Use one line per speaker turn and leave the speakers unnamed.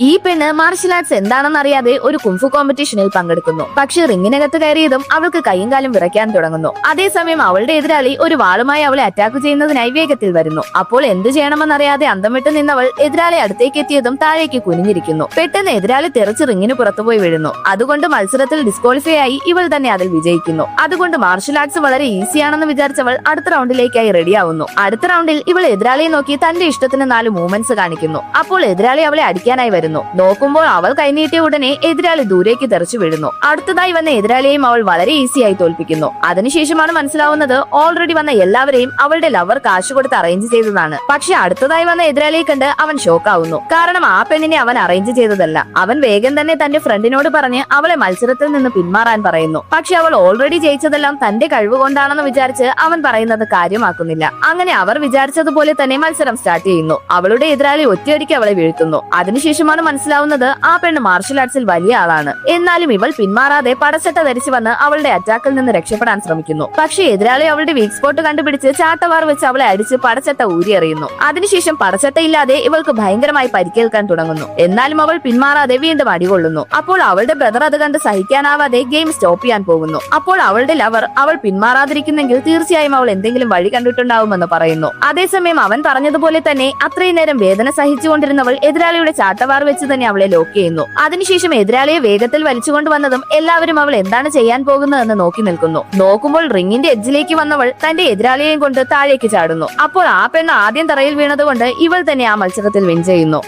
ഈ പെണ്ണ് martial arts എന്താണെന്ന് അറിയാതെ ഒരു കുംഫു കോമ്പറ്റീഷനിൽ പങ്കെടുക്കുന്നു. പക്ഷെ റിങ്ങിനകത്ത് കയറിയതും അവൾക്ക് കൈയും കാലും വിറയ്ക്കാൻ തുടങ്ങുന്നു. അതേസമയം അവളുടെ എതിരാളി ഒരു വാളുമായി അവളെ അറ്റാക്ക് ചെയ്യുന്നതിനായി വേഗത്തിൽ വരുന്നു. അപ്പോൾ എന്ത് ചെയ്യണമെന്നറിയാതെ അന്തം വിട്ട് നിന്നവൾ എതിരാളി അടുത്തേക്ക് എത്തിയതും താഴേക്ക് കുനിഞ്ഞിരിക്കുന്നു. പെട്ടെന്ന് എതിരാളി തെറിച്ച് റിങ്ങിന് പുറത്തുപോയി വീഴുന്നു. അതുകൊണ്ട് മത്സരത്തിൽ ഡിസ്ക്വാളിഫൈ ആയി ഇവൾ തന്നെ അതിൽ വിജയിക്കുന്നു. അതുകൊണ്ട് മാർഷൽ ആർട്സ് വളരെ ഈസിയാണെന്ന് വിചാരിച്ചവൾ അടുത്ത റൗണ്ടിലേക്കായി റെഡിയാവുന്നു. അടുത്ത റൗണ്ടിൽ ഇവൾ എതിരാളിയെ നോക്കി തന്റെ ഇഷ്ടത്തിന് 4 മൂവ്മെന്റ്സ് കാണിക്കുന്നു. അപ്പോൾ എതിരാളി അവളെ അടിക്കാനായി വരുന്നു. നോക്കുമ്പോൾ അവൾ കൈനീട്ടിയ ഉടനെ എതിരാളി ദൂരേക്ക് തെറിച്ചു വീഴുന്നു. അടുത്തതായി വന്ന എതിരാളിയെയും അവൾ വളരെ ഈസിയായി തോൽപ്പിക്കുന്നു. അതിനുശേഷമാണ് മനസ്സിലാവുന്നത് ഓൾറെഡി വന്ന എല്ലാവരെയും അവളുടെ ലവർ കാശ് കൊടുത്ത് അറേഞ്ച് ചെയ്തതാണ്. പക്ഷെ അടുത്തതായി വന്ന എതിരാളിയെ കണ്ട് അവൻ ഷോക്കാവുന്നു. കാരണം ആ പെണ്ണിനെ അവൻ അറേഞ്ച് ചെയ്തതല്ല. അവൻ വേഗം തന്നെ തന്റെ ഫ്രണ്ടിനോട് പറഞ്ഞ് അവളെ മത്സരത്തിൽ നിന്ന് പിന്മാറാൻ പറയുന്നു. പക്ഷെ അവൾ ഓൾറെഡി ജയിച്ചതെല്ലാം തന്റെ കഴിവ് കൊണ്ടാണെന്ന് വിചാരിച്ച് അവൻ പറയുന്നത് കാര്യമാക്കുന്നില്ല. അങ്ങനെ അവർ വിചാരിച്ചതുപോലെ തന്നെ മത്സരം സ്റ്റാർട്ട് ചെയ്യുന്നു. അവളുടെ എതിരാളി ഒറ്റയടിക്ക് അവളെ വീഴ്ത്തുന്നു. അതിനുശേഷമാണ് മനസ്സിലാവുന്നത് ആ പെണ്ണ് മാർഷൽ ആർട്സിൽ വലിയ ആളാണ്. എന്നാലും ഇവൾ പിന്മാറാതെ പടച്ചട്ട ധരിച്ചു വന്ന് അവളുടെ അറ്റാക്കിൽ നിന്ന് രക്ഷപ്പെടാൻ ശ്രമിക്കുന്നു. പക്ഷേ എതിരാളി അവളുടെ വീക്ക് സ്പോട്ട് കണ്ടുപിടിച്ച് ചാട്ടവാർ വെച്ച് അവളെ അടിച്ച് പടച്ചട്ട ഊരിയെറിയുന്നു. അതിനുശേഷം പടച്ചട്ടയില്ലാതെ ഇവൾക്ക് ഭയങ്കരമായി പരിക്കേൽക്കാൻ തുടങ്ങുന്നു. എന്നാലും അവൾ പിന്മാറാതെ വീണ്ടും അടികൊള്ളുന്നു. അപ്പോൾ അവളുടെ ബ്രദർ അത് കണ്ട് സഹിക്കാനാവാതെ ഗെയിം സ്റ്റോപ്പ് ചെയ്യാൻ പോകുന്നു. അപ്പോൾ അവളുടെ ലവർ അവൾ പിന്മാറാതിരിക്കുന്നെങ്കിൽ തീർച്ചയായും അവൾ എന്തെങ്കിലും വഴി കണ്ടിട്ടുണ്ടാവുമെന്ന് പറയുന്നു. അതേസമയം അവൻ പറഞ്ഞതുപോലെ തന്നെ അത്രയും നേരം വേദന സഹിച്ചുകൊണ്ടിരുന്നവൾ എതിരാളിയുടെ ചാട്ടവാർ വെച്ച് തന്നെ അവളെ ലോക്ക് ചെയ്യുന്നു. അതിനുശേഷം എതിരാളിയെ വേഗത്തിൽ വലിച്ചുകൊണ്ടുവന്നതും എല്ലാവരും അവൾ എന്താണ് ചെയ്യാൻ പോകുന്നതെന്ന് നോക്കി നിൽക്കുന്നു. നോക്കുമ്പോൾ റിങ്ങിന്റെ എഡ്ജിലേക്ക് വന്നവൾ തന്റെ എതിരാളിയെയും കൊണ്ട് താഴേക്ക് ചാടുന്നു. അപ്പോൾ ആ പെണ്ണ് ആദ്യം തറയിൽ വീണതുകൊണ്ട് ഇവൾ തന്നെ ആ മത്സരത്തിൽ വിൻ ചെയ്യുന്നു.